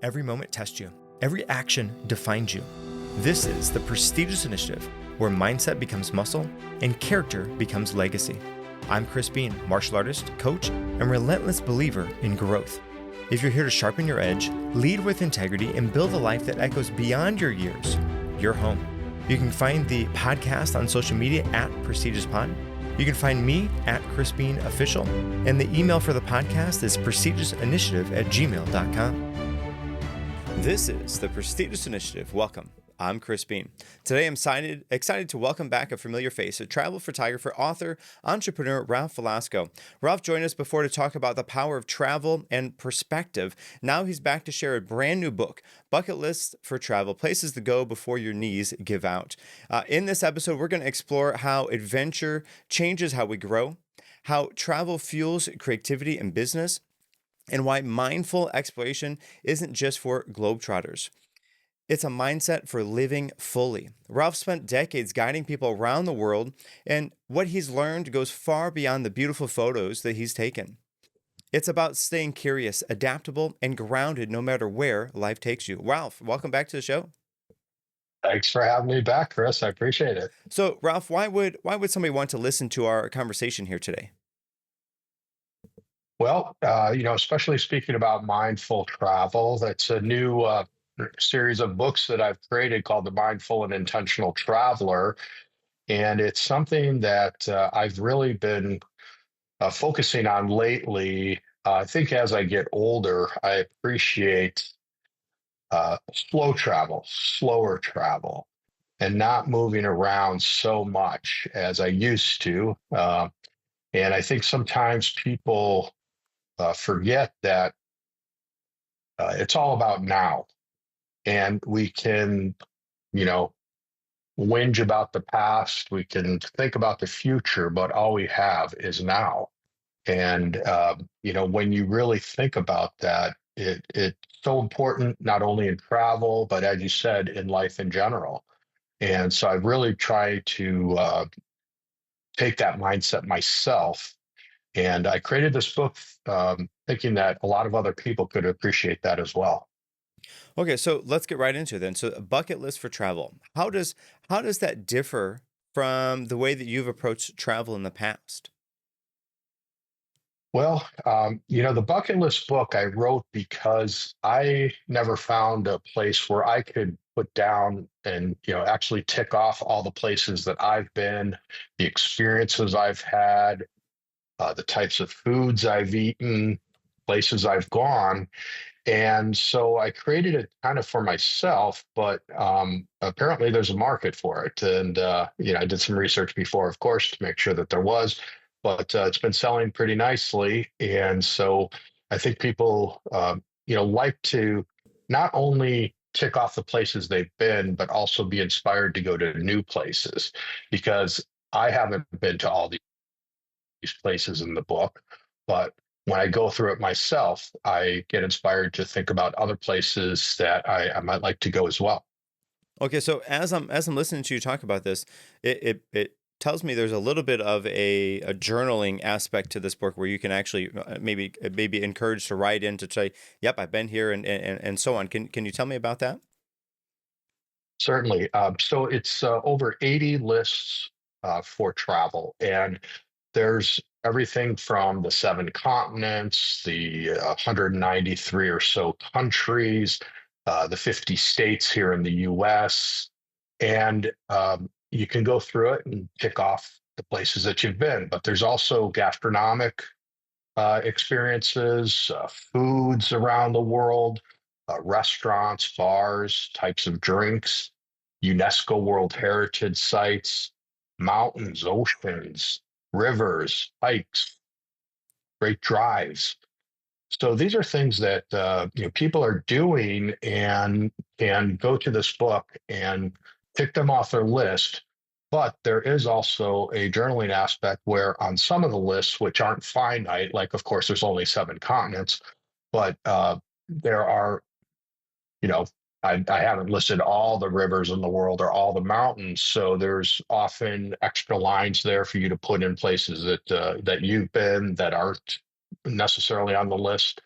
Every moment tests you. Every action defines you. This is the prestigious initiative where mindset becomes muscle and character becomes legacy. I'm Chris Bean, martial artist, coach, and relentless believer in growth. If you're here to sharpen your edge, lead with integrity, and build a life that echoes beyond your years, you're home. You can find the podcast on social media at PrestigiousPod. You can find me at Chris Bean Official, and the email for the podcast is prestigiousinitiative@gmail.com. This is the Prestigious Initiative. Welcome. I'm Chris Bean. Today I'm excited to welcome back a familiar face, a travel photographer, author, entrepreneur, Ralph Velasco. Ralph joined us before to talk about the power of travel and perspective. Now he's back to share a brand new book, Bucket List for Travel, Places to Go Before Your Knees Give Out. In this episode, we're going to explore how adventure changes how we grow, how travel fuels creativity and business, and why mindful exploration isn't just for globetrotters. It's a mindset for living fully. Ralph spent decades guiding people around the world, and what he's learned goes far beyond the beautiful photos that he's taken. It's about staying curious, adaptable, and grounded no matter where life takes you. Ralph, welcome back to the show. Thanks for having me back, Chris. I appreciate it. So, Ralph, why would somebody want to listen to our conversation here today? Well, especially speaking about mindful travel, that's a new series of books that I've created called The Mindful and Intentional Traveler. And it's something that I've really been focusing on lately. I think as I get older, I appreciate slower travel, and not moving around so much as I used to. And I think sometimes people forget that it's all about now. And we can, you know, whinge about the past, we can think about the future, but all we have is now. And, when you really think about that, it's so important, not only in travel, but as you said, in life in general. And so I really try to take that mindset myself. And I created this book thinking that a lot of other people could appreciate that as well. Okay, so let's get right into it then. So, a bucket list for travel. How does that differ from the way that you've approached travel in the past? Well, the bucket list book I wrote because I never found a place where I could put down and, actually tick off all the places that I've been, the experiences I've had, the types of foods I've eaten, places I've gone. And so I created it kind of for myself, but apparently there's a market for it. And, I did some research before, of course, to make sure that there was, but it's been selling pretty nicely. And so I think people, like to not only tick off the places they've been, but also be inspired to go to new places, because I haven't been to all these places in the book, but when I go through it myself, I get inspired to think about other places that I might like to go as well. Okay, so as I'm listening to you talk about this, it tells me there's a little bit of a journaling aspect to this book where you can actually maybe encouraged to write in to say, "Yep, I've been here," and so on. Can you tell me about that? Certainly. So it's over 80 lists for travel, and there's everything from the seven continents, the 193 or so countries, the 50 states here in the US. And you can go through it and tick off the places that you've been. But there's also gastronomic experiences, foods around the world, restaurants, bars, types of drinks, UNESCO World Heritage sites, mountains, oceans, rivers, hikes, great drives. So these are things that people are doing and can go to this book and tick them off their list. But there is also a journaling aspect where on some of the lists, which aren't finite, like of course there's only seven continents, but there are, you know, I haven't listed all the rivers in the world or all the mountains, so there's often extra lines there for you to put in places that you've been that aren't necessarily on the list.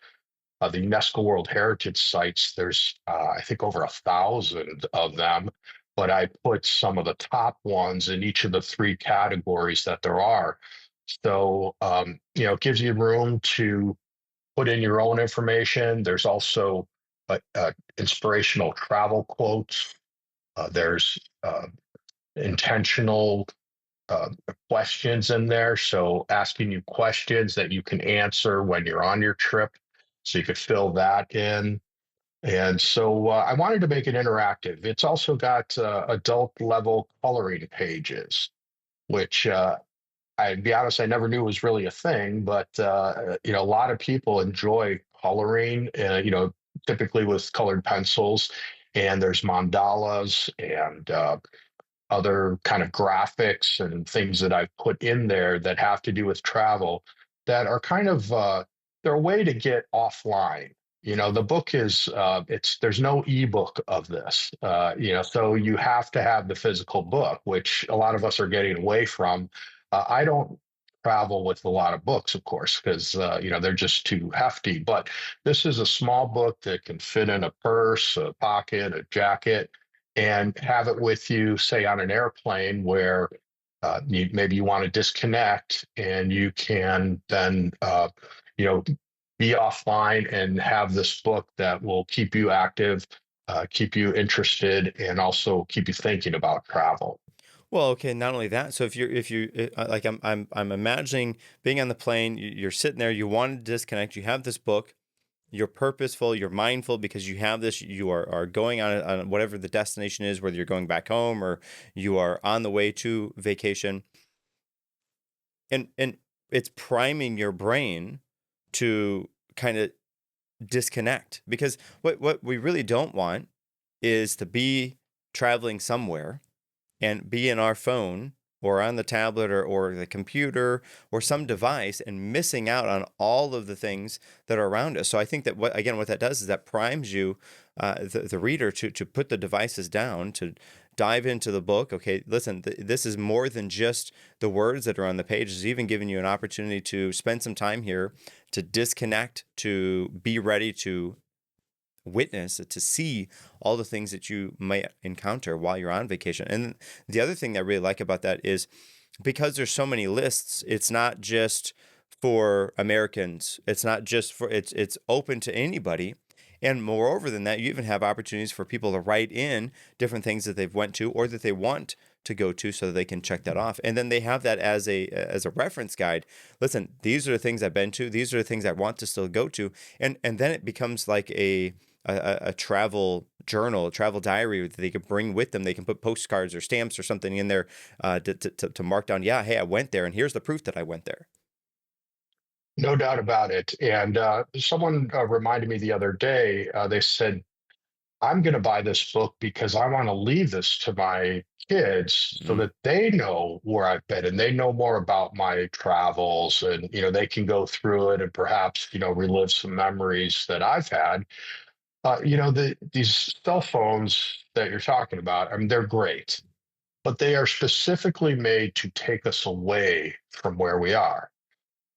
the UNESCO World Heritage sites. There's, I think, over 1,000 of them, but I put some of the top ones in each of the three categories that there are. So, it gives you room to put in your own information. There's also inspirational travel quotes. There's intentional uh, questions in there. So asking you questions that you can answer when you're on your trip. So you could fill that in. And so I wanted to make it interactive. It's also got adult level coloring pages, which I'd be honest, I never knew was really a thing, but a lot of people enjoy coloring, typically with colored pencils. And there's mandalas and other kind of graphics and things that I've put in there that have to do with travel that are kind of they're a way to get offline. The book is it's there's no ebook of this. So you have to have the physical book, which a lot of us are getting away from. I don't travel with a lot of books, of course, because they're just too hefty. But this is a small book that can fit in a purse, a pocket, a jacket, and have it with you, say, on an airplane where maybe you want to disconnect, and you can then, you know, be offline and have this book that will keep you active, keep you interested, and also keep you thinking about travel. Well, okay, not only that. So if you like, I'm imagining being on the plane. You're sitting there. You want to disconnect. You have this book. You're purposeful. You're mindful because you have this. You are going on whatever the destination is, whether you're going back home or you are on the way to vacation, and it's priming your brain to kind of disconnect, because what we really don't want is to be traveling somewhere and be in our phone or on the tablet or the computer or some device and missing out on all of the things that are around us. So I think that what that does is that primes you, the reader, to put the devices down, to dive into the book. Okay, listen, this is more than just the words that are on the page. It's even giving you an opportunity to spend some time here, to disconnect, to be ready to witness, to see all the things that you might encounter while you're on vacation. And the other thing that I really like about that is because there's so many lists, it's not just for Americans. It's not just for it's open to anybody. And moreover than that, you even have opportunities for people to write in different things that they've went to or that they want to go to so that they can check that off. And then they have that as a reference guide. Listen, these are the things I've been to. These are the things I want to still go to. And then it becomes like a travel journal, a travel diary that they could bring with them. They can put postcards or stamps or something in there to mark down, yeah, hey, I went there, and here's the proof that I went there. No doubt about it. And someone reminded me the other day, they said, I'm going to buy this book because I want to leave this to my kids so Mm. that they know where I've been and they know more about my travels, and they can go through it and perhaps relive some memories that I've had. These cell phones that you're talking about, I mean, they're great, but they are specifically made to take us away from where we are,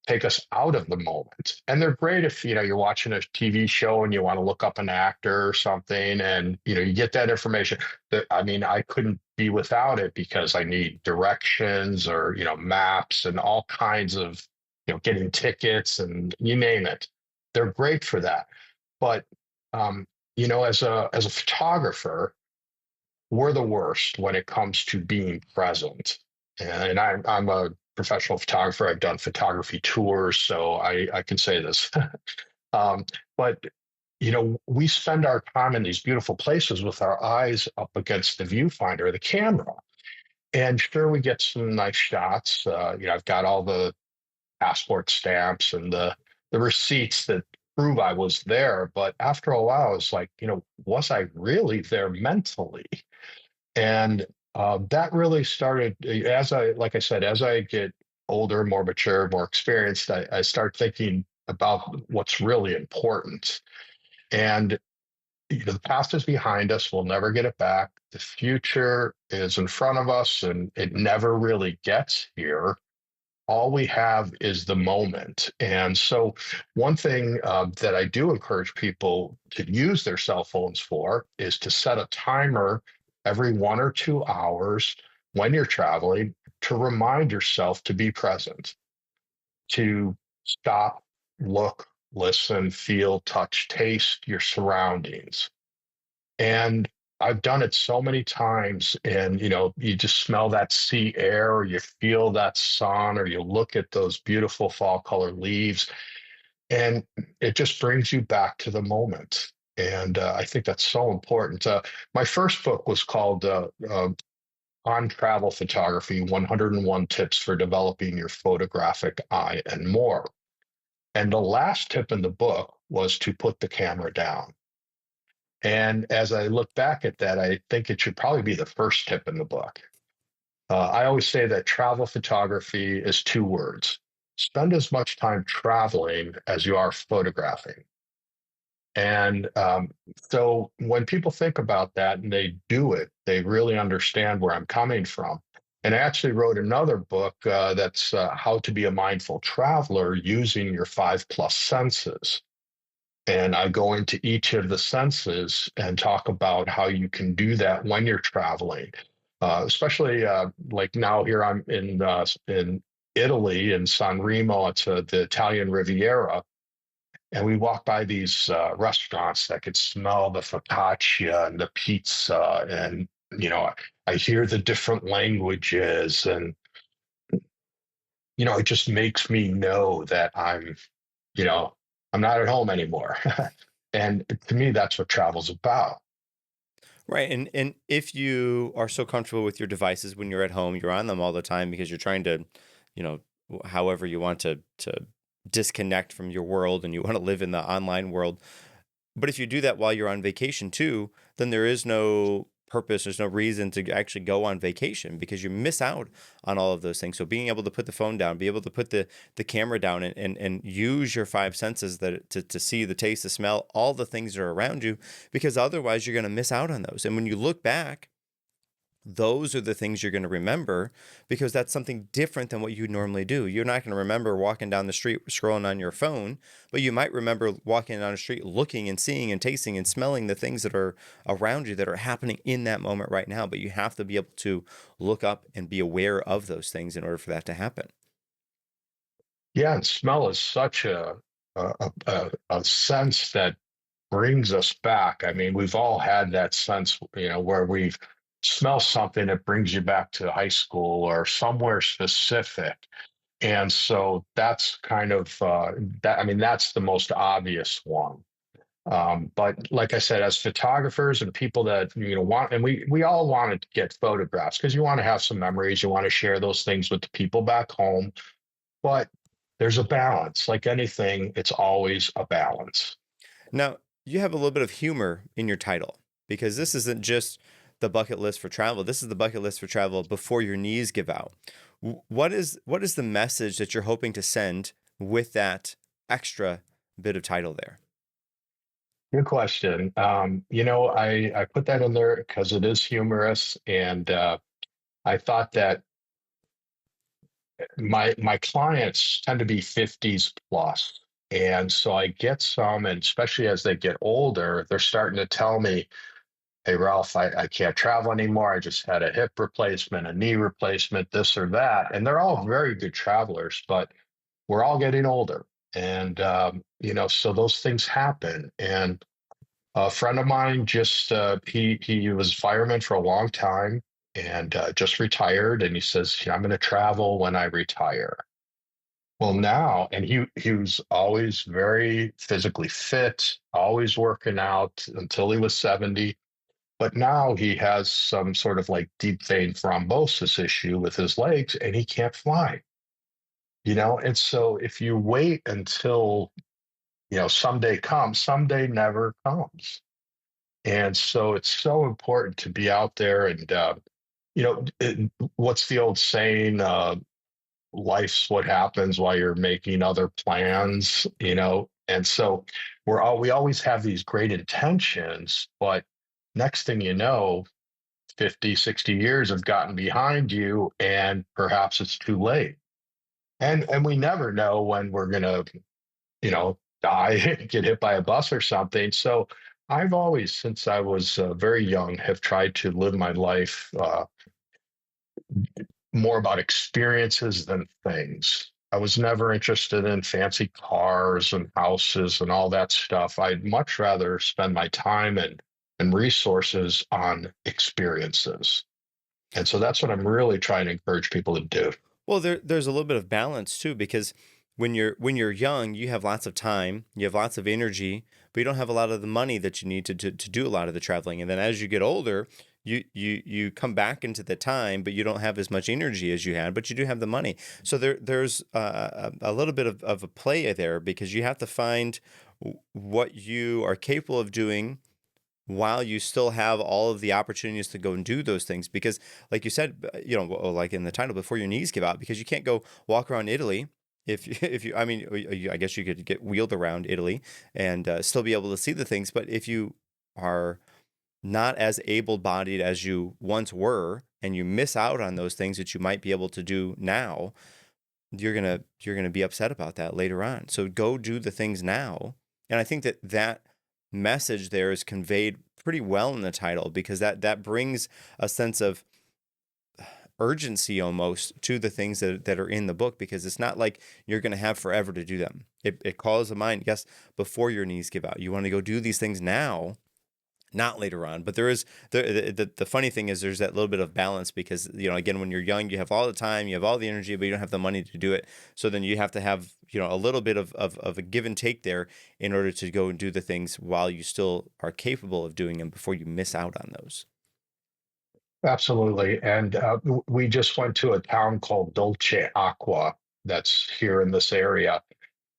take us out of the moment. And they're great if, you're watching a TV show and you want to look up an actor or something, and, you get that information. That, I mean, I couldn't be without it because I need directions or, maps and all kinds of, getting tickets and you name it. They're great for that. But, as a photographer, we're the worst when it comes to being present. And I'm a professional photographer. I've done photography tours, so I can say this. um, but we spend our time in these beautiful places with our eyes up against the viewfinder, the camera, and sure, we get some nice shots. I've got all the passport stamps and the receipts that prove I was there. But after a while, it's like, was I really there mentally? And that really started like I said, as I get older, more mature, more experienced, I start thinking about what's really important. And the past is behind us. We'll never get it back. The future is in front of us, and it never really gets here. all we have is the moment. And so, one thing that I do encourage people to use their cell phones for is to set a timer every 1 or 2 hours when you're traveling to remind yourself to be present, to stop, look, listen, feel, touch, taste your surroundings. And I've done it so many times, and you just smell that sea air, or you feel that sun, or you look at those beautiful fall color leaves, and it just brings you back to the moment. And I think that's so important. My first book was called On Travel Photography: 101 Tips for Developing Your Photographic Eye and More. And the last tip in the book was to put the camera down. And as I look back at that, I think it should probably be the first tip in the book. I always say that travel photography is 2 words: spend as much time traveling as you are photographing. And so when people think about that and they do it, they really understand where I'm coming from. And I actually wrote another book that's How to Be a Mindful Traveler Using Your Five Plus Senses. And I go into each of the senses and talk about how you can do that when you're traveling. Especially like now here I'm in Italy, in San Remo. It's the Italian Riviera, and we walk by these restaurants that could smell the focaccia and the pizza, and I hear the different languages, and it just makes me know that you know, I'm not at home anymore. And to me, that's what travel's about. Right. And if you are so comfortable with your devices when you're at home, you're on them all the time because you're trying to, however you want to disconnect from your world and you want to live in the online world. But if you do that while you're on vacation too, then there is no purpose, there's no reason to actually go on vacation because you miss out on all of those things. So being able to put the phone down, be able to put the camera down and use your five senses to see the taste, the smell, all the things that are around you, because otherwise you're going to miss out on those. And when you look back, those are the things you're going to remember because that's something different than what you normally do. You're not going to remember walking down the street scrolling on your phone, but you might remember walking down the street looking and seeing and tasting and smelling the things that are around you that are happening in that moment right now. But you have to be able to look up and be aware of those things in order for that to happen. Yeah, and smell is such a sense that brings us back. I mean, we've all had that sense, where we've smell something that brings you back to high school or somewhere specific. And so that's kind of that. I mean, that's the most obvious one. But like I said, as photographers and people that want, and we all want to get photographs because you want to have some memories, you want to share those things with the people back home. But there's a balance. Like anything, it's always a balance. Now, you have a little bit of humor in your title because this isn't just the bucket list for travel. This is the bucket list for travel before your knees give out. What is the message that you're hoping to send with that extra bit of title there? Good question. I put that in there because it is humorous, and I thought that my clients tend to be 50s plus, and so I get some, and especially as they get older, they're starting to tell me, "Hey, Ralph, I can't travel anymore. I just had a hip replacement, a knee replacement, this or that," and they're all very good travelers, but we're all getting older, and so those things happen, and a friend of mine just he was a fireman for a long time and just retired, and he says, "Yeah, I'm going to travel when I retire." Well, now, and he was always very physically fit, always working out until he was 70. But now he has some sort of like deep vein thrombosis issue with his legs, and he can't fly. And so if you wait until someday comes, someday never comes. And so it's so important to be out there, and what's the old saying? Life's what happens while you're making other plans. And so we always have these great intentions, but next thing you know, 50, 60 years have gotten behind you, and perhaps it's too late. And we never know when we're gonna, die, get hit by a bus or something. So I've always, since I was very young, have tried to live my life more about experiences than things. I was never interested in fancy cars and houses and all that stuff. I'd much rather spend my time and resources on experiences. And so that's what I'm really trying to encourage people to do. Well, there's a little bit of balance too, because when you're young, you have lots of time, you have lots of energy, but you don't have a lot of the money that you need to do a lot of the traveling. And then as you get older, you come back into the time, but you don't have as much energy as you had, but you do have the money. So there's a little bit of a play there, because you have to find what you are capable of doing while you still have all of the opportunities to go and do those things. Because like you said, like in the title, before your knees give out, because you can't go walk around Italy. If you, I mean, I guess you could get wheeled around Italy and still be able to see the things. But if you are not as able-bodied as you once were, and you miss out on those things that you might be able to do now, you're gonna be upset about that later on. So go do the things now. And I think that message there is conveyed pretty well in the title, because that brings a sense of urgency almost to the things that are in the book, because it's not like you're going to have forever to do them. It calls to mind, yes, before your knees give out. You want to go do these things now, not later on. But there is the funny thing is there's that little bit of balance, because again, when you're young, you have all the time, you have all the energy, but you don't have the money to do it. So then you have to have a little bit of a give and take there, in order to go and do the things while you still are capable of doing them, before you miss out on those. Absolutely. And we just went to a town called Dolce Aqua that's here in this area.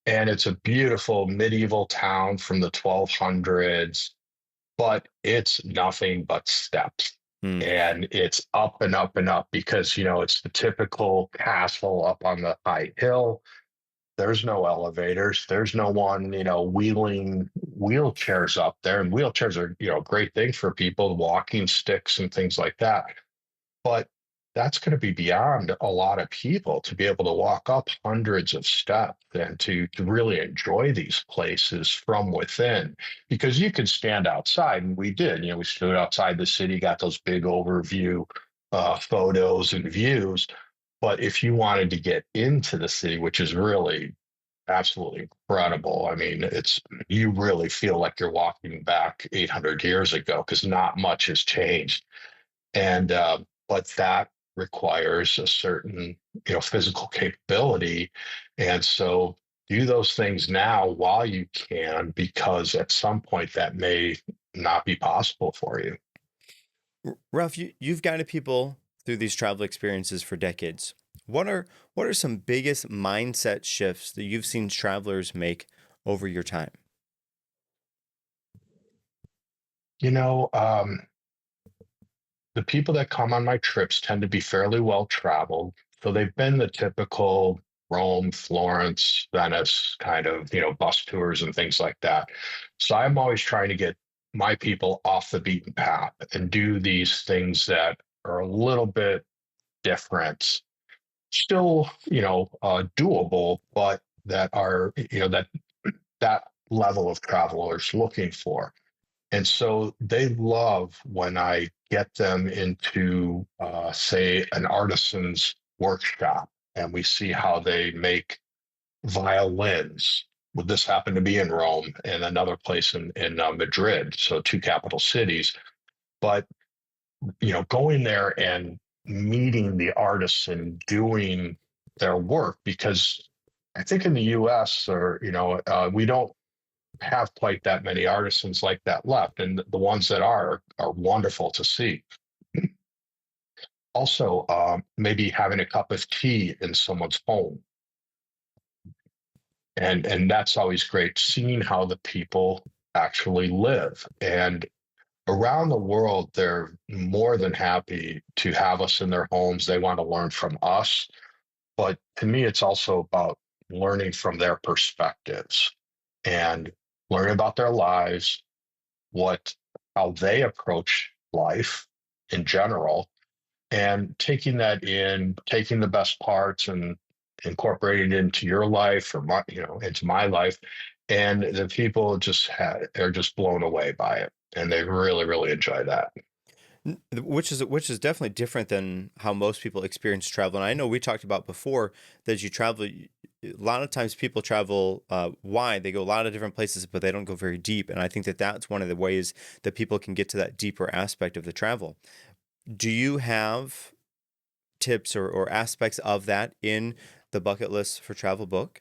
And it's a beautiful medieval town from the 1200s, but it's nothing but steps. Hmm. And it's up and up and up because, it's the typical castle up on the high hill. There's no elevators. There's no one, wheeling wheelchairs up there. And wheelchairs are, a great thing for people, walking sticks and things like that. But that's going to be beyond a lot of people to be able to walk up hundreds of steps and to really enjoy these places from within. Because you could stand outside, and we did. We stood outside the city, got those big overview photos and views. But if you wanted to get into the city, which is really absolutely incredible, I mean, you really feel like you're walking back 800 years ago because not much has changed. And but that requires a certain physical capability, and so do those things now while you can, because at some point that may not be possible for you. Ralph, you've guided people through these travel experiences for decades. What are some biggest mindset shifts that you've seen travelers make over your time? you know um, the people that come on my trips tend to be fairly well traveled. So they've been the typical Rome, Florence, Venice kind of, bus tours and things like that. So I'm always trying to get my people off the beaten path and do these things that are a little bit different, still, doable, but that are, that level of travelers looking for. And so they love when I get them into, say, an artisan's workshop, and we see how they make violins. Well, this happened to be in Rome and another place in Madrid, so two capital cities. But going there and meeting the artists and doing their work, because I think in the U.S. or we don't have quite that many artisans like that left, and the ones that are wonderful to see. Also, maybe having a cup of tea in someone's home, and that's always great. Seeing how the people actually live, and around the world, they're more than happy to have us in their homes. They want to learn from us, but to me, it's also about learning from their perspectives and learning about their lives, what how they approach life in general, and taking that in, taking the best parts and incorporating it into your life or into my life. And the people are just blown away by it. And they really, really enjoy that. Which is definitely different than how most people experience travel. And I know we talked about before that as you travel, a lot of times people travel wide. They go a lot of different places, but they don't go very deep. And I think that that's one of the ways that people can get to that deeper aspect of the travel. Do you have tips or aspects of that in the bucket list for travel book?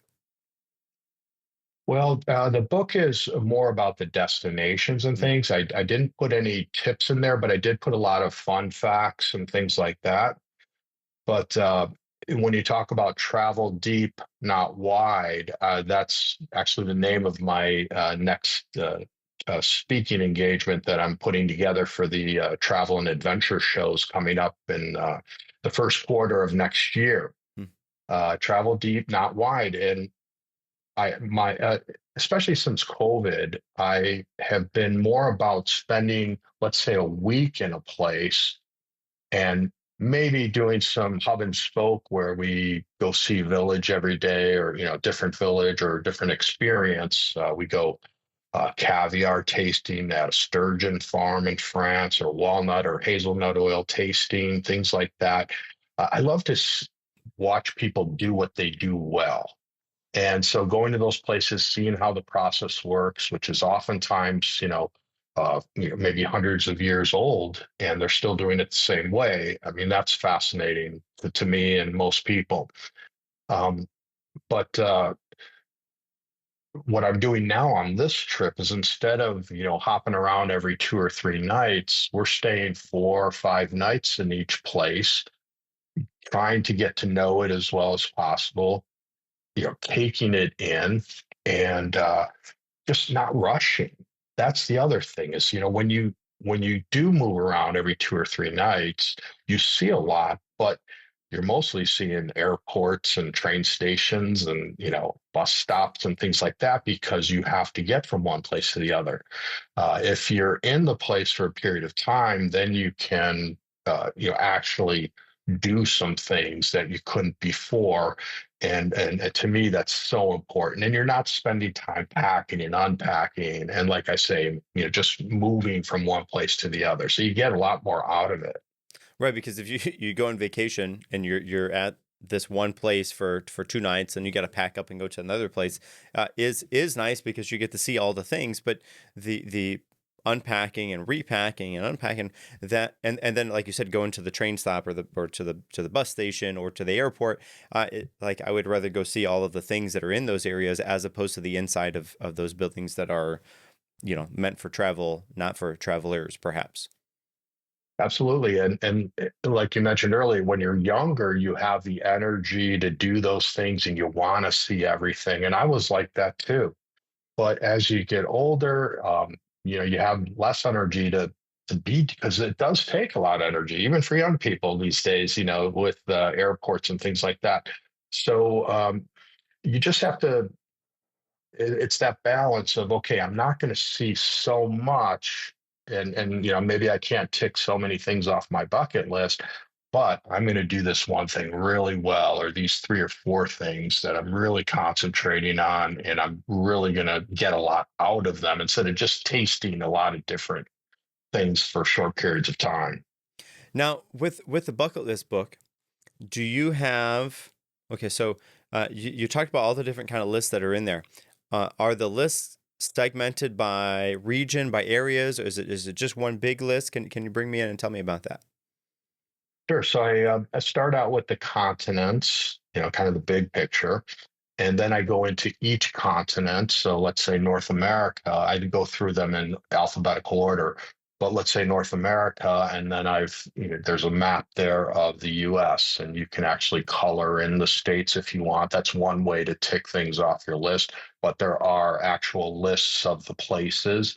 Well, the book is more about the destinations and Mm, things. I didn't put any tips in there, but I did put a lot of fun facts and things like that. But when you talk about travel deep, not wide, that's actually the name of my next speaking engagement that I'm putting together for the travel and adventure shows coming up in the first quarter of next year. mm, Travel deep, not wide, and I my especially since COVID, I have been more about spending, let's say, a week in a place and maybe doing some hub and spoke where we go see village every day or different village or different experience. We go caviar tasting at a sturgeon farm in France or walnut or hazelnut oil tasting, things like that. I love to watch people do what they do well. And so going to those places, seeing how the process works, which is oftentimes, maybe hundreds of years old, and they're still doing it the same way. I mean, that's fascinating to me and most people. Um, but what I'm doing now on this trip is instead of, hopping around every 2 or 3 nights, we're staying 4 or 5 nights in each place, trying to get to know it as well as possible, taking it in and just not rushing. That's the other thing is, when you do move around every 2 or 3 nights, you see a lot, but you're mostly seeing airports and train stations and bus stops and things like that because you have to get from one place to the other. If you're in the place for a period of time, then you can actually do some things that you couldn't before. And to me, that's so important. And you're not spending time packing and unpacking. And like I say, just moving from one place to the other. So you get a lot more out of it. right, because if you go on vacation and you're at this one place for 2 nights and you got to pack up and go to another place, is nice because you get to see all the things, but the unpacking and repacking and unpacking that and then like you said going to the train stop or to the bus station or to the airport, like I would rather go see all of the things that are in those areas as opposed to the inside of those buildings that are meant for travel, not for travelers perhaps. Absolutely. And like you mentioned earlier, when you're younger, you have the energy to do those things and you want to see everything. And I was like that too. But as you get older, you have less energy to be because it does take a lot of energy, even for young people these days, with the airports and things like that. So you just have to, it's that balance of, okay, I'm not going to see so much and maybe I can't tick so many things off my bucket list, but I'm going to do this one thing really well, or these 3 or 4 things that I'm really concentrating on, and I'm really going to get a lot out of them instead of just tasting a lot of different things for short periods of time. Now with the bucket list book, do you have okay, so you talked about all the different kind of lists that are in there. Are the lists segmented by region, by areas, or is it just one big list? Can you bring me in and tell me about that? Sure. So I start out with the continents, kind of the big picture. And then I go into each continent. So let's say North America, I go through them in alphabetical order. But let's say North America, and then there's a map there of the US, and you can actually color in the states if you want. That's one way to tick things off your list. But there are actual lists of the places,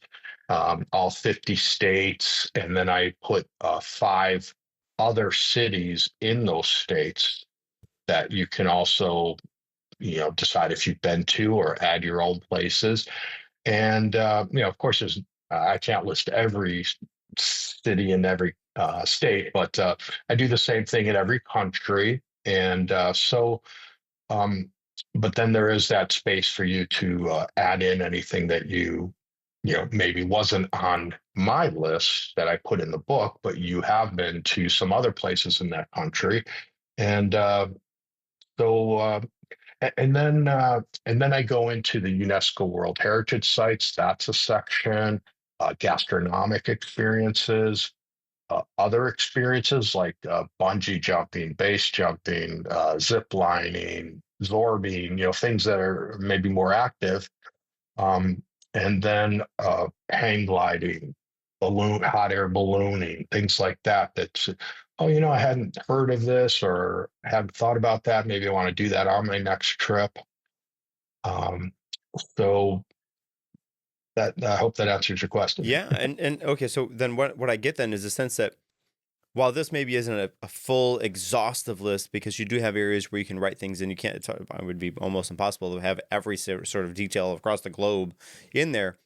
all 50 states. And then I put 5 other cities in those states that you can also decide if you've been to or add your own places. And of course, I can't list every city in every state, but I do the same thing in every country. And so Um, but then there is that space for you to add in anything that maybe wasn't on my list that I put in the book, but you have been to some other places in that country. And so, and then I go into the UNESCO World Heritage Sites. That's a section. Gastronomic experiences, other experiences like bungee jumping, base jumping, zip lining, zorbing, things that are maybe more active. Um, and then hang gliding, hot air ballooning, things like that. That's, oh, I hadn't heard of this or hadn't thought about that. Maybe I want to do that on my next trip. Um, so that I hope that answers your question. Yeah, and okay, so then what I get then is a sense that while this maybe isn't a full exhaustive list, because you do have areas where you can write things and you can't, it would be almost impossible to have every sort of detail across the globe in there,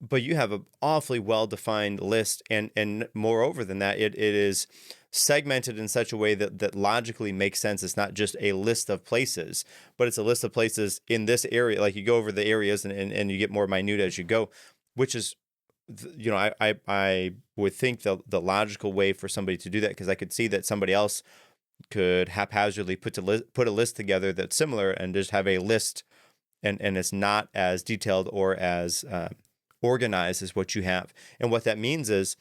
but you have an awfully well-defined list, and moreover than that, it is segmented in such a way that logically makes sense. It's not just a list of places, but it's a list of places in this area. Like you go over the areas and you get more minute as you go, which is, I would think the logical way for somebody to do that, because I could see that somebody else could haphazardly put a list together that's similar and just have a list, and it's not as detailed or as organized as what you have. And what that means is,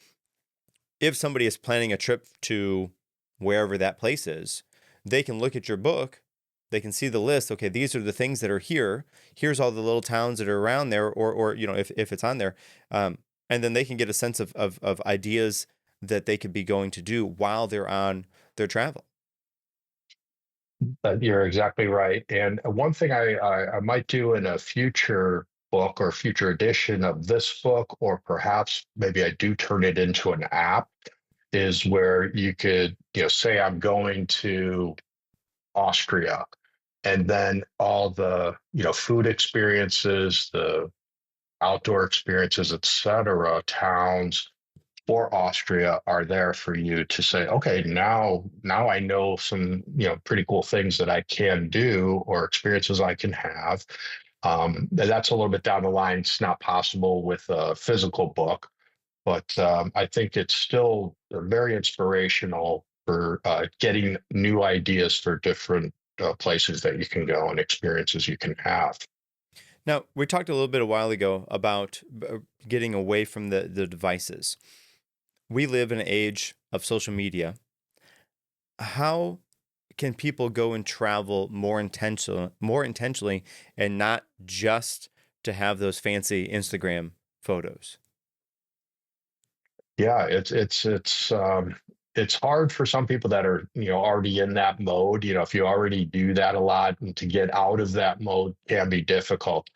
if somebody is planning a trip to wherever that place is, they can look at your book, they can see the list. Okay, these are the things that are here. Here's all the little towns that are around there, or if it's on there, and then they can get a sense of ideas that they could be going to do while they're on their travel. You're exactly right. And one thing I might do in a future book or future edition of this book, or perhaps maybe I do turn it into an app, is where you could, say I'm going to Austria, and then all the, food experiences, the outdoor experiences, etc., towns for Austria are there for you to say, okay, now I know some, pretty cool things that I can do or experiences I can have. That's a little bit down the line. It's not possible with a physical book, but I think it's still very inspirational for getting new ideas for different places that you can go and experiences you can have. Now, we talked a little bit a while ago about getting away from the devices. We live in an age of social media. How can people go and travel more intentionally, and not just to have those fancy Instagram photos? Yeah, it's hard for some people that are, already in that mode. If you already do that a lot, and to get out of that mode can be difficult.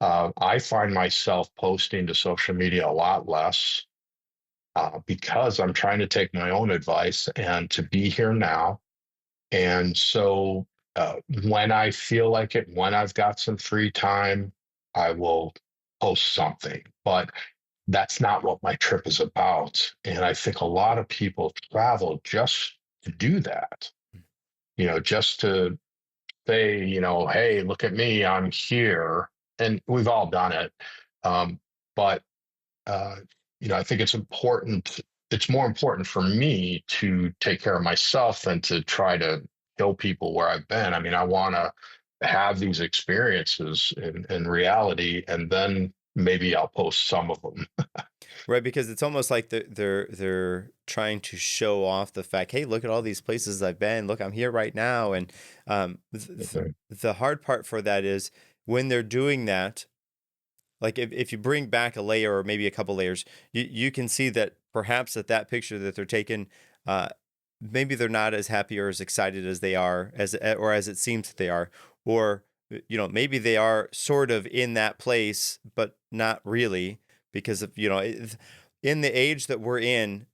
I find myself posting to social media a lot less because I'm trying to take my own advice and to be here now. And so when I feel like it, when I've got some free time, I will post something. But that's not what my trip is about. And I think a lot of people travel just to do that, just to say, hey, look at me, I'm here. And we've all done it. But, uh, I think it's important. It's more important for me to take care of myself than to try to show people where I've been. I mean, I want to have these experiences in reality, and then maybe I'll post some of them. Right, because it's almost like they're trying to show off the fact, hey, look at all these places I've been. Look, I'm here right now. And the hard part for that is when they're doing that. Like if you bring back a layer or maybe a couple layers, you can see that perhaps that picture that they're taking, uh, maybe they're not as happy or as excited as they are, or as it seems that they are, or maybe they are sort of in that place but not really, because of in the age that we're in,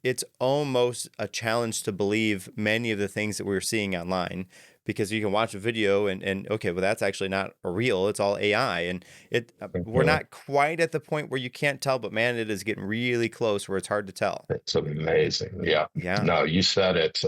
it's almost a challenge to believe many of the things that we're seeing online, because you can watch a video and okay, well, that's actually not real. It's all AI. And we're Mhm. not quite at the point where you can't tell, but man, it is getting really close where it's hard to tell. It's amazing. Yeah. Yeah. No, you said it.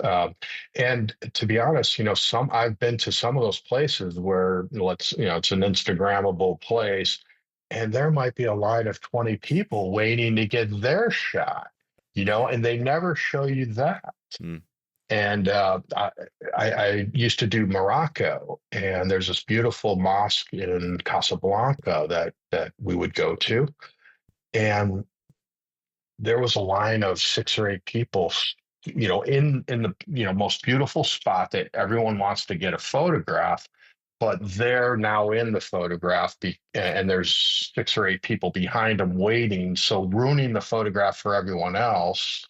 And to be honest, I've been to some of those places where it's an Instagrammable place, and there might be a line of 20 people waiting to get their shot, and they never show you that. Mm. And I used to do Morocco, and there's this beautiful mosque in Casablanca that we would go to, and there was a line of 6 or 8 people, in the most beautiful spot that everyone wants to get a photograph, but they're now in the photograph, and there's 6 or 8 people behind them waiting, so ruining the photograph for everyone else.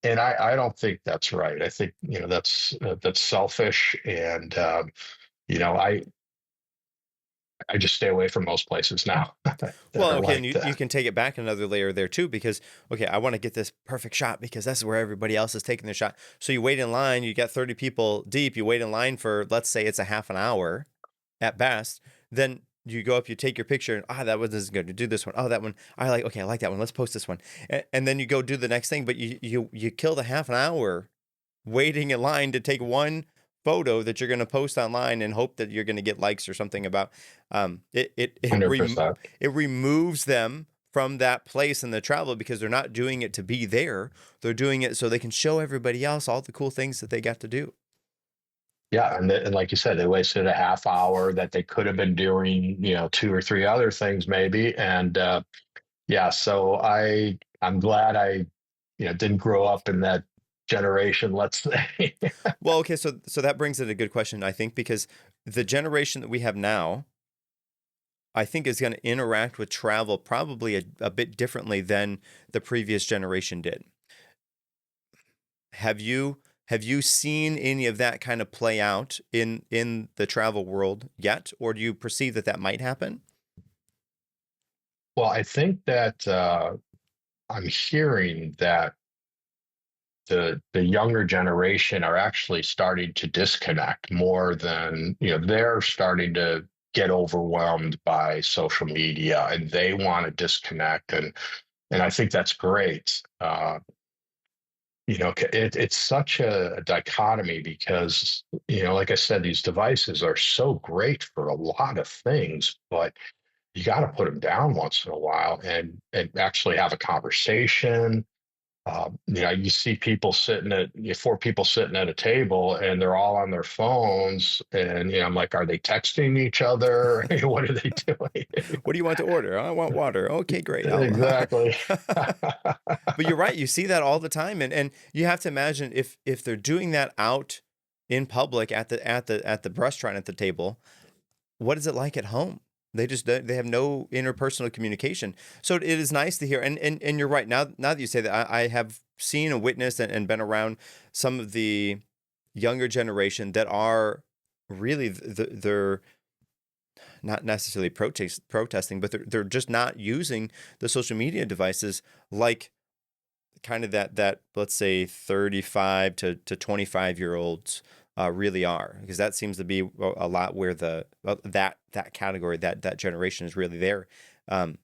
And I don't think that's right. I think that's selfish, and you know I just stay away from most places now that Well, are okay, and like you that. can take it back another layer there too, because okay, I want to get this perfect shot because that's where everybody else is taking their shot. So you wait in line, you got 30 people deep, you wait in line for, let's say it's a half an hour at best. Then you go up, you take your picture, and that one is good. To do this one. Oh, that one. Okay, I like that one. Let's post this one. And then you go do the next thing, but you kill the half an hour waiting in line to take one photo that you're going to post online and hope that you're going to get likes or something about Hundred percent. it removes them from that place in the travel because they're not doing it to be there. They're doing it so they can show everybody else all the cool things that they got to do. Yeah, and like you said, they wasted a half hour that they could have been doing, 2 or 3 other things maybe. And yeah, so I'm glad I, didn't grow up in that generation, let's say. Well, okay, so that brings in a good question, I think, because the generation that we have now, I think, is going to interact with travel probably a bit differently than the previous generation did. Have you seen any of that kind of play out in the travel world yet, or do you perceive that that might happen? Well, I think that I'm hearing that the younger generation are actually starting to disconnect more than, they're starting to get overwhelmed by social media, and they want to disconnect, and I think that's great. It's such a dichotomy because, like I said, these devices are so great for a lot of things, but you got to put them down once in a while and actually have a conversation. You see four people sitting at a table, and they're all on their phones, and I'm like, are they texting each other? What are they doing? What do you want to order? I want water. Okay, great. Exactly. But you're right. You see that all the time, and you have to imagine if they're doing that out in public at the restaurant at the table, what is it like at home? They have no interpersonal communication. So it is nice to hear. And you're right. Now that you say that, I have seen and witnessed and been around some of the younger generation that are really they're not necessarily protesting, but they're just not using the social media devices like kind of that let's say 35 to 25-year-olds really are, because that seems to be a lot where that category, that generation is really there. And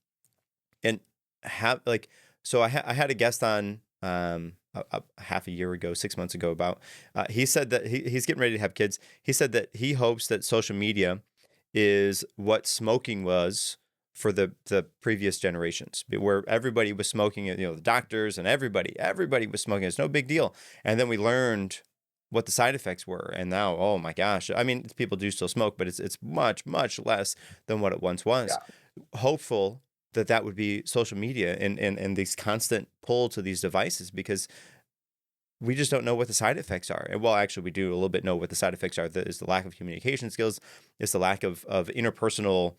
have like so I had a guest on a half a year ago, 6 months ago, about he said that he's getting ready to have kids. He said that he hopes that social media is what smoking was for the previous generations, where everybody was smoking it, the doctors and everybody was smoking. It's no big deal. And then we learned what the side effects were. And now, oh my gosh, I mean, people do still smoke, but it's much, much less than what it once was. Yeah. Hopeful that that would be social media and this constant pull to these devices, because we just don't know what the side effects are. And well, actually, we do a little bit know what the side effects are. Is the lack of communication skills, it's the lack of interpersonal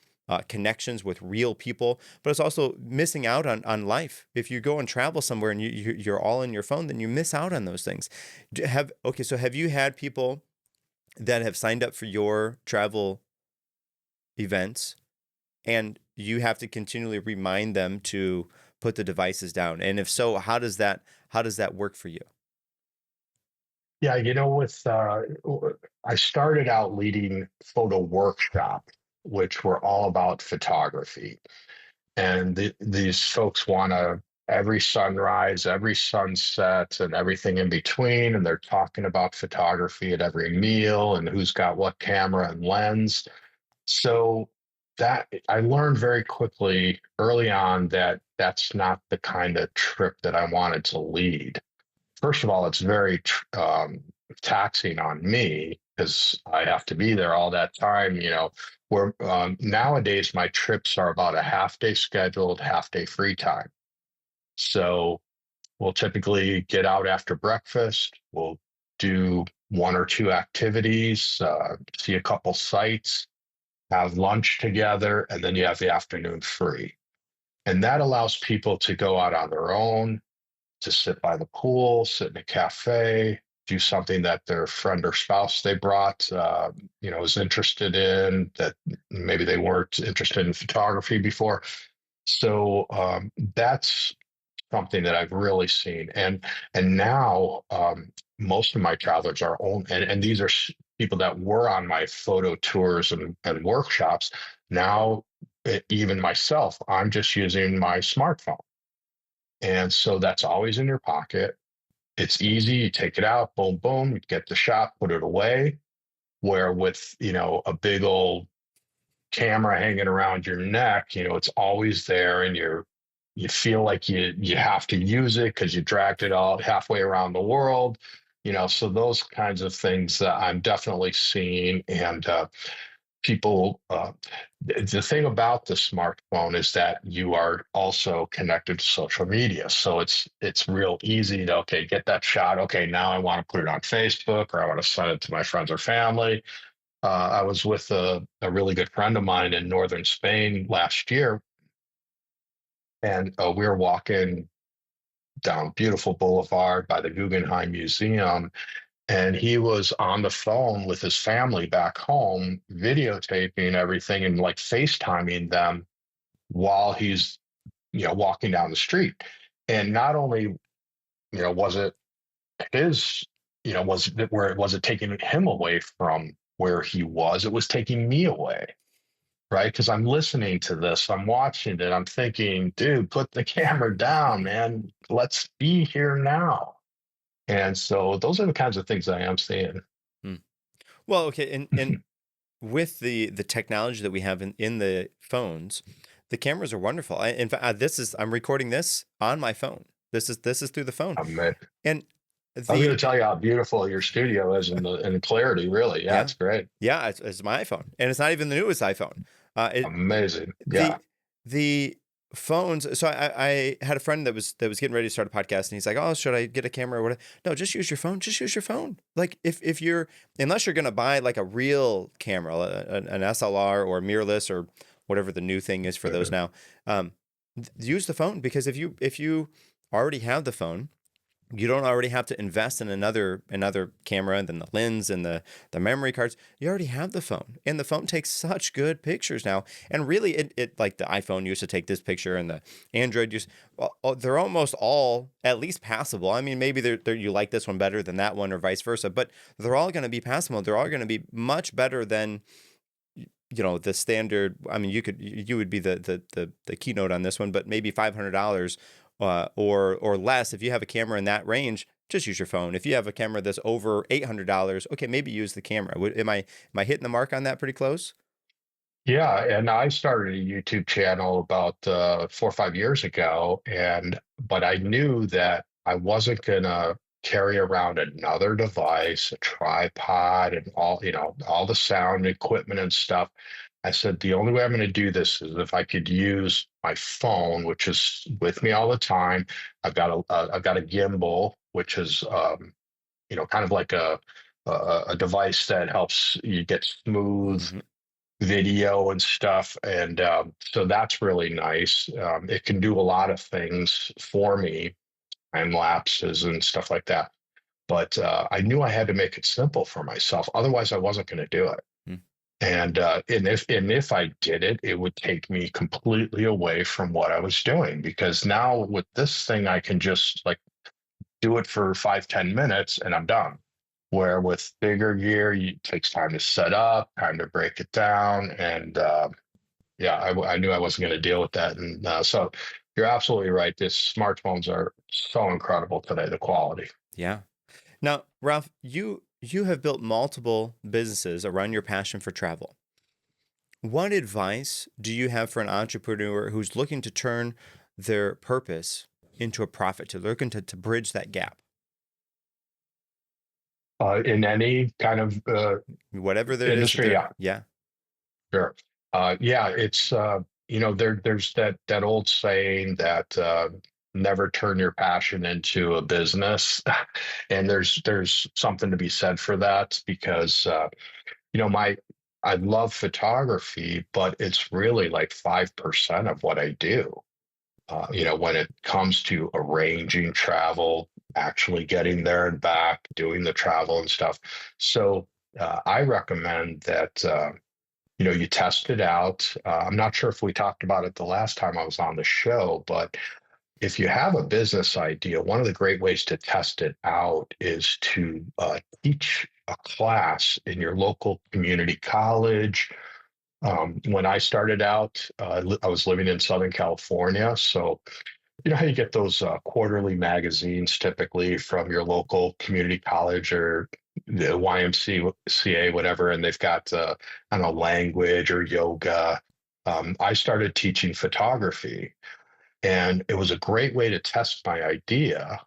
connections with real people, but it's also missing out on life. If you go and travel somewhere and you're all in your phone, then you miss out on those things. So have you had people that have signed up for your travel events and you have to continually remind them to put the devices down? And if so, how does that work for you? Yeah, I started out leading photo workshops, which were all about photography. And these folks want to every sunrise, every sunset, and everything in between. And they're talking about photography at every meal and who's got what camera and lens. So that I learned very quickly early on that that's not the kind of trip that I wanted to lead. First of all, it's very taxing on me because I have to be there all that time. Where nowadays my trips are about a half day scheduled, half day free time. So we'll typically get out after breakfast. We'll do one or two activities, see a couple sites, have lunch together, and then you have the afternoon free. And that allows people to go out on their own, to sit by the pool, sit in a cafe, do something that their friend or spouse they brought, is interested in that maybe they weren't interested in photography before. So that's something that I've really seen, and now most of my travelers are own, and these are people that were on my photo tours and workshops. Now, even myself, I'm just using my smartphone. And so that's always in your pocket. It's easy. You take it out, boom, boom, you get the shot, put it away. Where with, a big old camera hanging around your neck, it's always there and you feel like you have to use it because you dragged it all halfway around the world. So those kinds of things that I'm definitely seeing. And people the thing about the smartphone is that you are also connected to social media, so it's real easy to, okay, get that shot, okay, now I want to put it on Facebook or I want to send it to my friends or family. I was with a really good friend of mine in northern Spain last year, and we were walking down beautiful boulevard by the Guggenheim Museum, and he was on the phone with his family back home, videotaping everything and like FaceTiming them while he's, walking down the street. And not only, was it his, was it taking him away from where he was, it was taking me away. Right. Because I'm listening to this, I'm watching it, I'm thinking, dude, put the camera down, man. Let's be here now. And so those are the kinds of things I am seeing. Hmm. Well, okay, and with the technology that we have in the phones, the cameras are wonderful. In fact, I'm recording this on my phone. This is through the phone, I'm, and I was going the to tell you how beautiful your studio is in the clarity. Really, yeah, yeah, it's great, yeah, it's my iPhone, and it's not even the newest iPhone. It amazing. Yeah, the phones. So I had a friend that was getting ready to start a podcast, and he's like, "Oh, should I get a camera or whatever?" No, just use your phone. Just use your phone. Like if you're unless you're gonna buy like a real camera, an SLR or mirrorless or whatever the new thing is for those now, um, use the phone because if you already have the phone, you don't already have to invest in another camera and then the lens and the memory cards. You already have the phone, and the phone takes such good pictures now. And really, it like the iPhone used to take this picture, and the Android used. Well, they're almost all at least passable. I mean, maybe you like this one better than that one, or vice versa. But they're all going to be passable. They're all going to be much better than the standard. I mean, you would be the keynote on this one, but maybe $500 or less. If you have a camera in that range, just use your phone. If you have a camera that's over $800, okay, maybe use the camera. Am I hitting the mark on that pretty close? yeah. And I started a YouTube channel about 4 or 5 years ago, and but I knew that I wasn't gonna carry around another device, a tripod, and all the sound equipment and stuff. I said the only way I'm going to do this is if I could use my phone, which is with me all the time. I've got a gimbal, which is kind of like a device that helps you get smooth Hmm. video and stuff, and so that's really nice. It can do a lot of things for me, time lapses and stuff like that. But I knew I had to make it simple for myself, otherwise I wasn't going to do it. And if I did it, it would take me completely away from what I was doing, because now with this thing I can just like do it for 5-10 minutes and I'm done. Where with bigger gear, it takes time to set up, time to break it down, and yeah, I knew I wasn't going to deal with that, and so you're absolutely right. These smartphones are so incredible today, the quality. Yeah. Now, Ralph, you have built multiple businesses around your passion for travel. What advice do you have for an entrepreneur who's looking to turn their purpose into a profit, to looking to bridge that gap? In any kind of Whatever that is that industry, they're, yeah, yeah. sure. Yeah, it's there's that old saying that never turn your passion into a business, and there's something to be said for that because my I love photography, but it's really like 5% of what I do. When it comes to arranging travel, actually getting there and back, doing the travel and stuff. So I recommend that you test it out. I'm not sure if we talked about it the last time I was on the show, but if you have a business idea, one of the great ways to test it out is to teach a class in your local community college. When I started out, I was living in Southern California. So, you know how you get those quarterly magazines typically from your local community college or the YMCA, whatever, and they've got, I don't know, language or yoga. I started teaching photography, and it was a great way to test my idea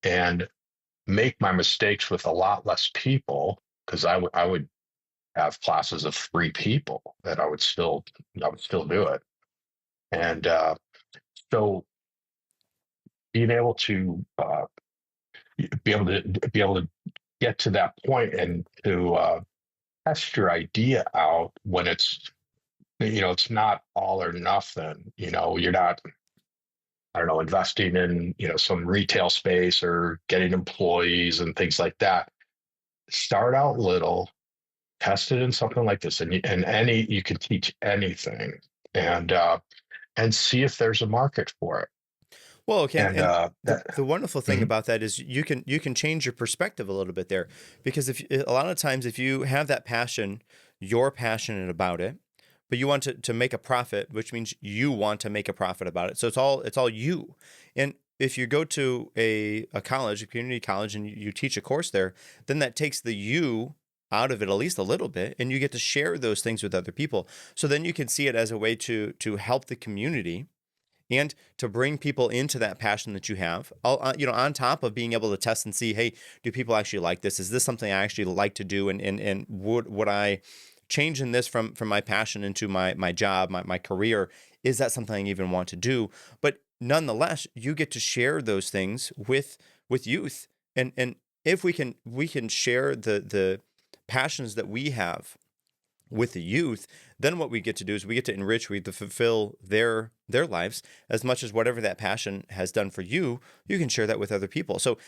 and make my mistakes with a lot less people because I would have classes of 3 people that I would still do it. And so being able to be able to get to that point and to test your idea out when it's not all or nothing. You're not, I don't know, investing in some retail space or getting employees and things like that. Start out little, test it in something like this, and you can teach anything, and see if there's a market for it. Well, okay, And and that, the wonderful thing Mhm. about that is you can change your perspective a little bit there, because if a lot of times if you have that passion, you're passionate about it, but you want to make a profit, which means you want to make a profit about it. So it's all you. And if you go to a college, a community college, and you teach a course there, then that takes the you out of it at least a little bit, and you get to share those things with other people. So then you can see it as a way to help the community and to bring people into that passion that you have, on top of being able to test and see, hey, do people actually like this? Is this something I actually like to do? And would I change in this from my passion into my job, my career? Is that something I even want to do? But nonetheless, you get to share those things with youth. And if we can share the passions that we have with the youth, then what we get to do is we get to enrich, we get to fulfill their lives as much as whatever that passion has done for you. You can share that with other people. So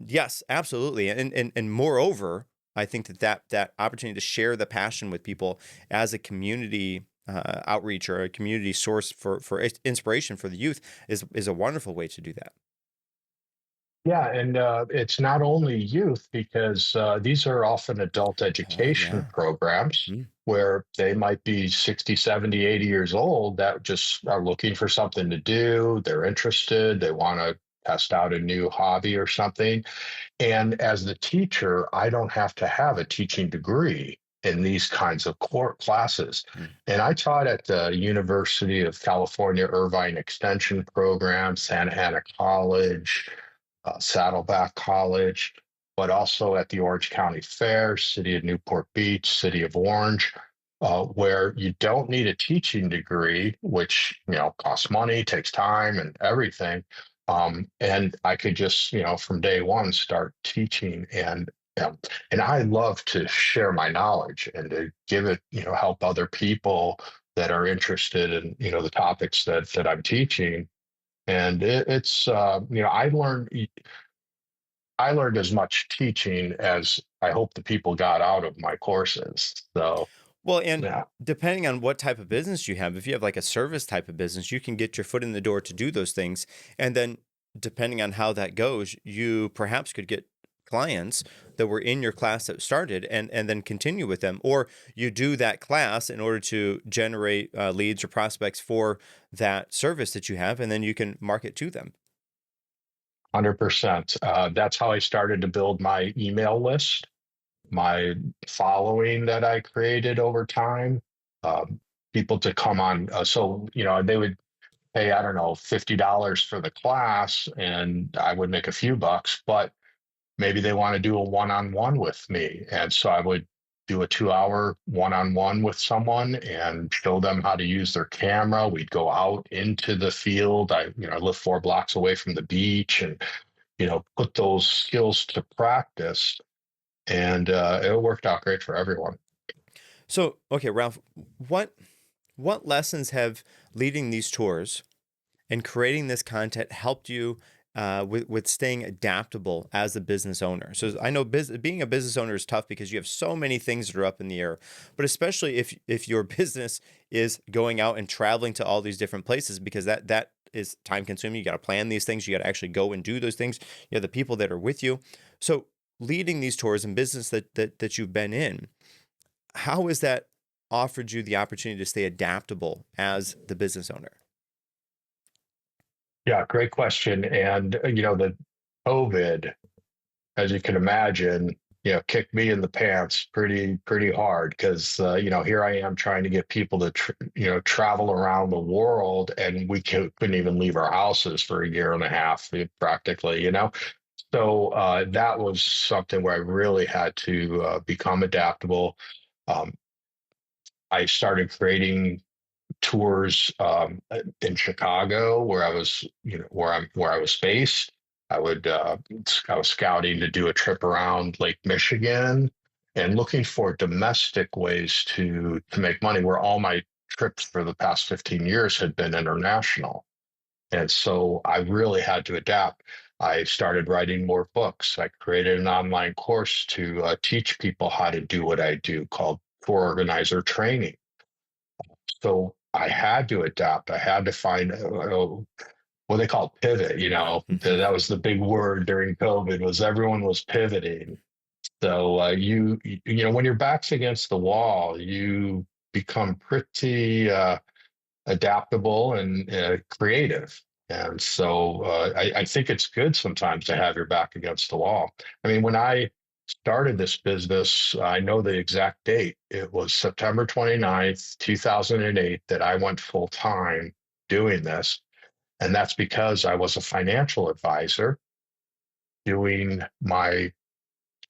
yes, absolutely, and moreover, I think that opportunity to share the passion with people as a community outreach or a community source for inspiration for the youth is a wonderful way to do that. Yeah, and it's not only youth because these are often adult Oh education yeah. programs Mm. where they might be 60, 70, 80 years old that just are looking for something to do. They're interested, they want to test out a new hobby or something. And as the teacher, I don't have to have a teaching degree in these kinds of core classes. Mm. And I taught at the University of California Irvine Extension Program, Santa Ana College, Saddleback College, but also at the Orange County Fair, City of Newport Beach, City of Orange, where you don't need a teaching degree, which costs money, takes time, and everything. And I could just from day one start teaching and I love to share my knowledge and to give it help other people that are interested in the topics that I'm teaching. And it's I learned as much teaching as I hope the people got out of my courses. So Well, and yeah, depending on what type of business you have, if you have like a service type of business, you can get your foot in the door to do those things. And then depending on how that goes, you perhaps could get clients that were in your class that started, and then continue with them, or you do that class in order to generate leads or prospects for that service that you have, and then you can market to them. 100%. That's how I started to build my email list, my following that I created over time. Um, People to come on. So, they would pay, I don't know, $50 for the class, and I would make a few bucks, but maybe they want to do a one-on-one with me. And so I would do a 2 hour one-on-one with someone and show them how to use their camera. We'd go out into the field. I live 4 blocks away from the beach, and, put those skills to practice. And it worked out great for everyone. So, okay, Ralph, what what lessons have leading these tours and creating this content helped you with staying adaptable as a business owner? So I know being a business owner is tough because you have so many things that are up in the air, but especially if your business is going out and traveling to all these different places, because that is time consuming. You got to plan these things. You got to actually go and do those things. You have the people that are with you. So leading these tours and business that you've been in, how has that offered you the opportunity to stay adaptable as the business owner? Yeah, great question. And, the COVID, as you can imagine, kicked me in the pants pretty hard because here I am trying to get people to travel around the world, and we couldn't even leave our houses for a year and a half, practically. So that was something where I really had to become adaptable. Um, I started creating tours in Chicago, where I was, where I was based. I was scouting to do a trip around Lake Michigan and looking for domestic ways to make money, where all my trips for the past 15 years had been international. And so I really had to adapt. I started writing more books. I created an online course to teach people how to do what I do, called tour organizer training. So I had to adapt. I had to find what they call pivot. Hmm. That was the big word during COVID, was everyone was pivoting. So when your back's against the wall, you become pretty adaptable and creative. And so I think it's good sometimes to have your back against the wall. I mean, when I started this business, I know the exact date. It was September 29th, 2008, that I went full time doing this. And that's because I was a financial advisor doing my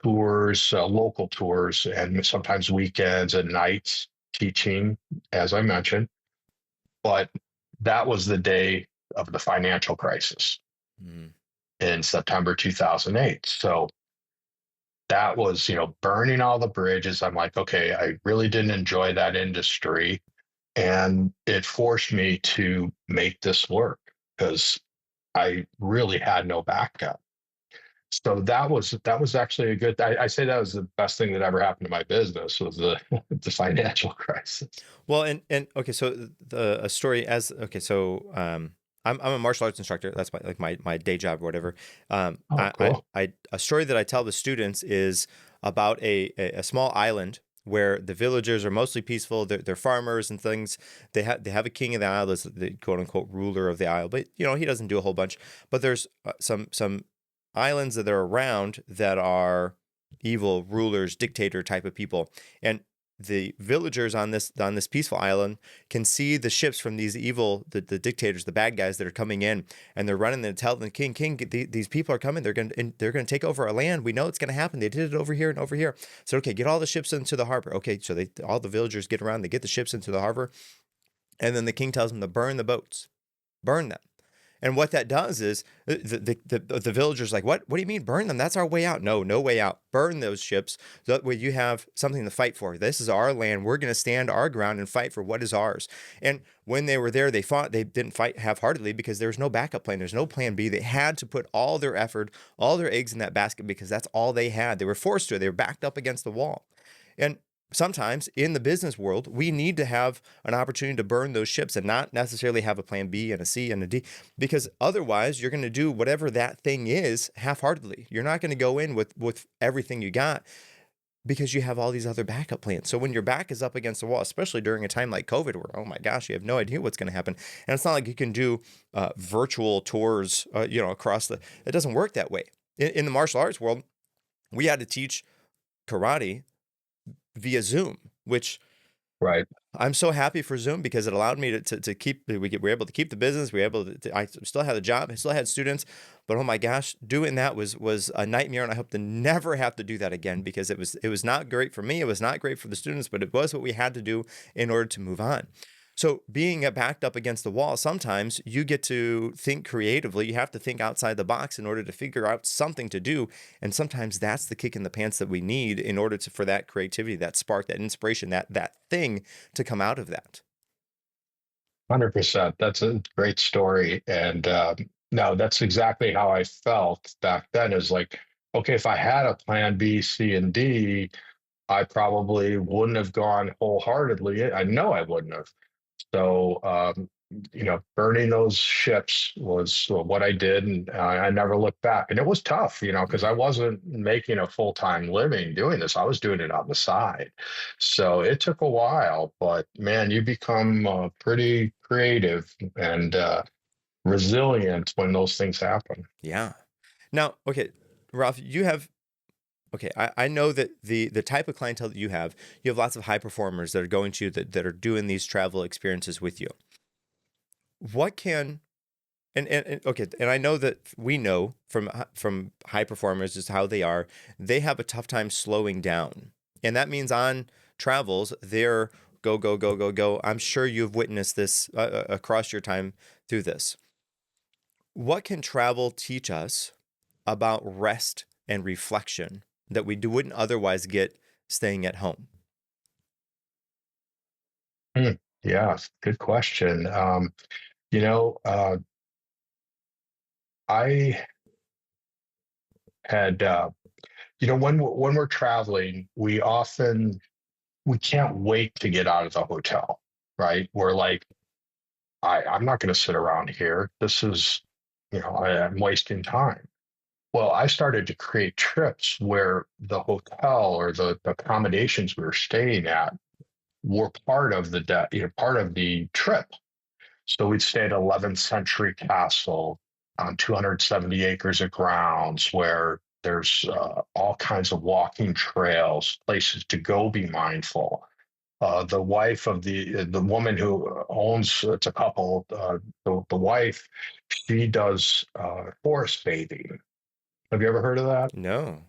tours, local tours, and sometimes weekends and nights teaching, as I mentioned. But that was the day of the financial crisis Mm. in September 2008. So that was, burning all the bridges. I'm like, okay, I really didn't enjoy that industry. And it forced me to make this work because I really had no backup. So that was actually a good. I say that was the best thing that ever happened to my business, was the the financial crisis. Well, and okay, so the a story as okay, so I'm a martial arts instructor. That's my day job or whatever. Oh, cool. A story that I tell the students is about a small island where the villagers are mostly peaceful. They're farmers and things. They have a king of the isle, that's the quote unquote ruler of the isle, but he doesn't do a whole bunch. But there's some islands that are around that are evil rulers, dictator type of people, and the villagers on this peaceful island can see the ships from these evil the dictators, the bad guys that are coming in, and they're running and tell the king, these people are coming. They're gonna take over our land. We know it's gonna happen. They did it over here and over here. So okay, get all the ships into the harbor. Okay, so all the villagers get around. They get the ships into the harbor, and then the king tells them to burn the boats, burn them. And what that does is the villagers like, what do you mean burn them? That's our way out. No, no way out. Burn those ships. That way you have something to fight for. This is our land. We're going to stand our ground and fight for what is ours. And when they were there, they fought. They didn't fight half-heartedly because there was no backup plan. There's no plan B. They had to put all their effort, all their eggs in that basket because that's all they had. They were forced to. They were backed up against the wall. And sometimes in the business world, we need to have an opportunity to burn those ships and not necessarily have a plan B and a C and a D, because otherwise you're going to do whatever that thing is half-heartedly. You're not going to go in with everything you got because you have all these other backup plans. So when your back is up against the wall, especially during a time like COVID, where, oh my gosh, you have no idea what's going to happen. And it's not like you can do virtual tours, across it doesn't work that way. In the martial arts world, we had to teach karate via Zoom, which Right. I'm so happy for Zoom because it allowed me to keep, we were able to keep the business. We were able I still had a job. I still had students, but oh my gosh, doing that was a nightmare. And I hope to never have to do that again, because it was not great for me. It was not great for the students, but it was what we had to do in order to move on. So being backed up against the wall, sometimes you get to think creatively. You have to think outside the box in order to figure out something to do. And sometimes that's the kick in the pants that we need in order for that creativity, that spark, that inspiration, that thing to come out of that. 100%. That's a great story. And no, that's exactly how I felt back then is like, okay, if I had a plan B, C, and D, I probably wouldn't have gone wholeheartedly. I know I wouldn't have. So, burning those ships was what I did, and I never looked back. And it was tough, because I wasn't making a full-time living doing this. I was doing it on the side. So it took a while, but man, you become pretty creative and resilient when those things happen. Yeah. Now, okay, Ralph, okay, I know that the type of clientele that you have lots of high performers that are going to you, that are doing these travel experiences with you. What can and okay, and I know that we know from high performers just how they are. They have a tough time slowing down, and that means on travels they're go go go go go. I'm sure you've witnessed this across your time through this. What can travel teach us about rest and reflection that wouldn't otherwise get staying at home? Hmm. Yeah, good question. You know, uh, I had, when we're traveling, we can't wait to get out of the hotel, right? We're like, I'm not going to sit around here. This is, I'm wasting time. Well, I started to create trips where the hotel or the accommodations we were staying at were part of the trip. So we'd stay at 11th century castle on 270 acres of grounds where there's all kinds of walking trails, places to go be mindful. The wife of the woman who owns, it's a couple. The wife, she does forest bathing. Have you ever heard of that? No.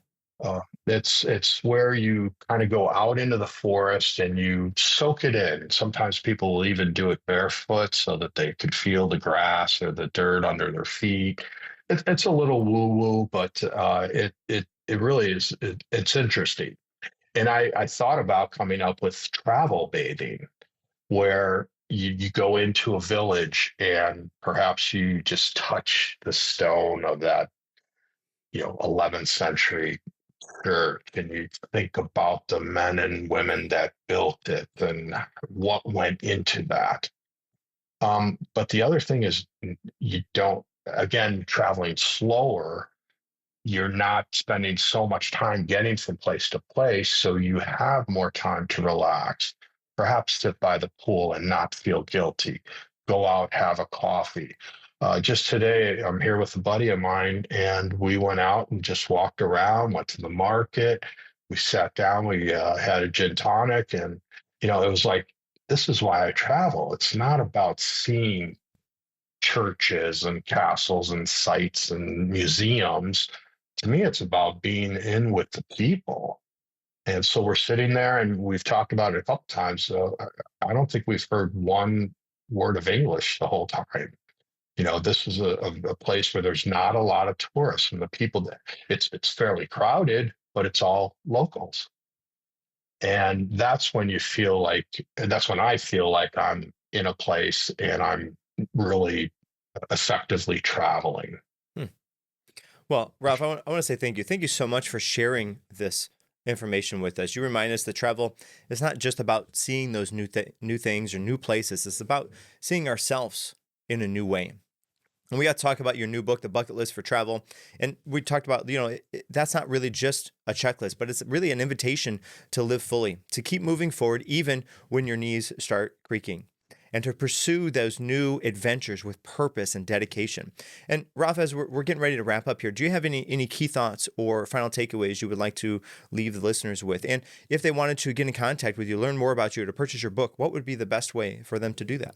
It's where you kind of go out into the forest and you soak it in. Sometimes people will even do it barefoot so that they can feel the grass or the dirt under their feet. It's a little woo woo, but it really is. It's interesting. And I thought about coming up with travel bathing, where you go into a village and perhaps you just touch the stone of that 11th century church, and you think about the men and women that built it and what went into that. But the other thing is, you don't, again, traveling slower, you're not spending so much time getting from place to place, so you have more time to relax, perhaps sit by the pool and not feel guilty, go out, have a coffee. Just today, I'm here with a buddy of mine, and we went out and just walked around, went to the market. We sat down, we had a gin tonic, and it was like, this is why I travel. It's not about seeing churches and castles and sites and museums. To me, it's about being in with the people. And so we're sitting there, and we've talked about it a couple times. So I don't think we've heard one word of English the whole time. This is a place where there's not a lot of tourists, and the people that it's fairly crowded, but it's all locals. And that's when I feel like I'm in a place and I'm really effectively traveling. Hmm. Well, Ralph, I want to say thank you. Thank you so much for sharing this information with us. You remind us that travel is not just about seeing those new things or new places. It's about seeing ourselves in a new way. And we got to talk about your new book, The Bucket List for Travel. And we talked about, that's not really just a checklist, but it's really an invitation to live fully, to keep moving forward, even when your knees start creaking, and to pursue those new adventures with purpose and dedication. And Ralph, as we're getting ready to wrap up here, do you have any key thoughts or final takeaways you would like to leave the listeners with? And if they wanted to get in contact with you, learn more about you, to purchase your book, what would be the best way for them to do that?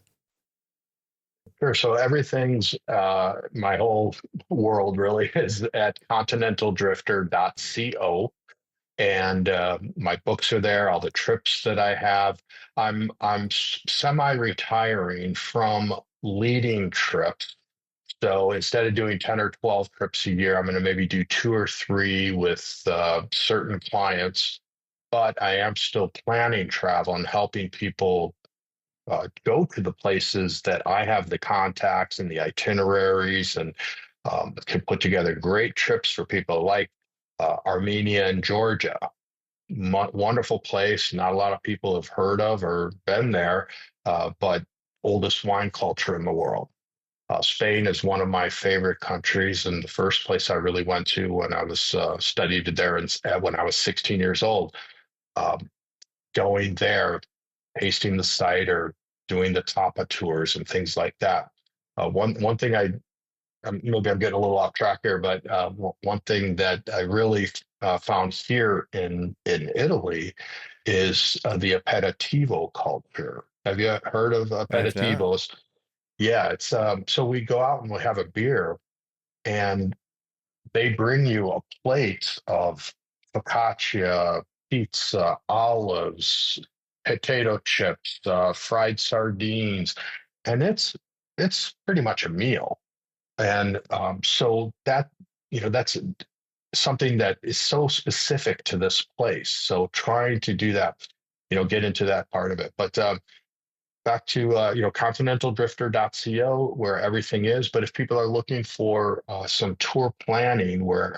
Sure. So everything's my whole world really is at continentaldrifter.co, and my books are there. All the trips that I have. I'm semi-retiring from leading trips. So instead of doing 10 or 12 trips a year, I'm going to maybe do two or three with certain clients. But I am still planning travel and helping people go to the places that I have the contacts and the itineraries, and can put together great trips for people like Armenia and Georgia. Wonderful place. Not a lot of people have heard of or been there, but oldest wine culture in the world. Spain is one of my favorite countries, and the first place I really went to when I was studied there when I was 16 years old. Um, Going there, tasting the site or doing the tapa tours and things like that. One thing maybe I'm getting a little off track here, but one thing that I really found here in Italy is the aperitivo culture. Have you heard of I have not. aperitivos? Yeah, it's so we go out and we'll have a beer, and they bring you a plate of focaccia, pizza, olives, potato chips, fried sardines, and it's pretty much a meal. And so that's something that is so specific to this place. So trying to do that, get into that part of it. But back to continentaldrifter.co, where everything is. But if people are looking for some tour planning, where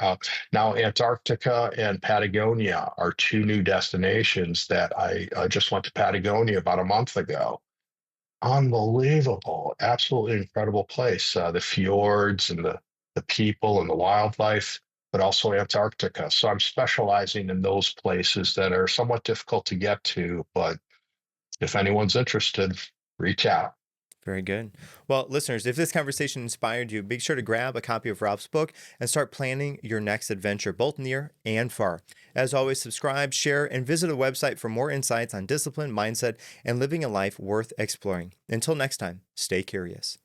now Antarctica and Patagonia are two new destinations that I just went to Patagonia about a month ago. Unbelievable, absolutely incredible place. The fjords and the people and the wildlife, but also Antarctica. So I'm specializing in those places that are somewhat difficult to get to, but if anyone's interested, reach out. Very good. Well, listeners, if this conversation inspired you, be sure to grab a copy of Ralph's book and start planning your next adventure, both near and far. As always, subscribe, share, and visit the website for more insights on discipline, mindset, and living a life worth exploring. Until next time, stay curious.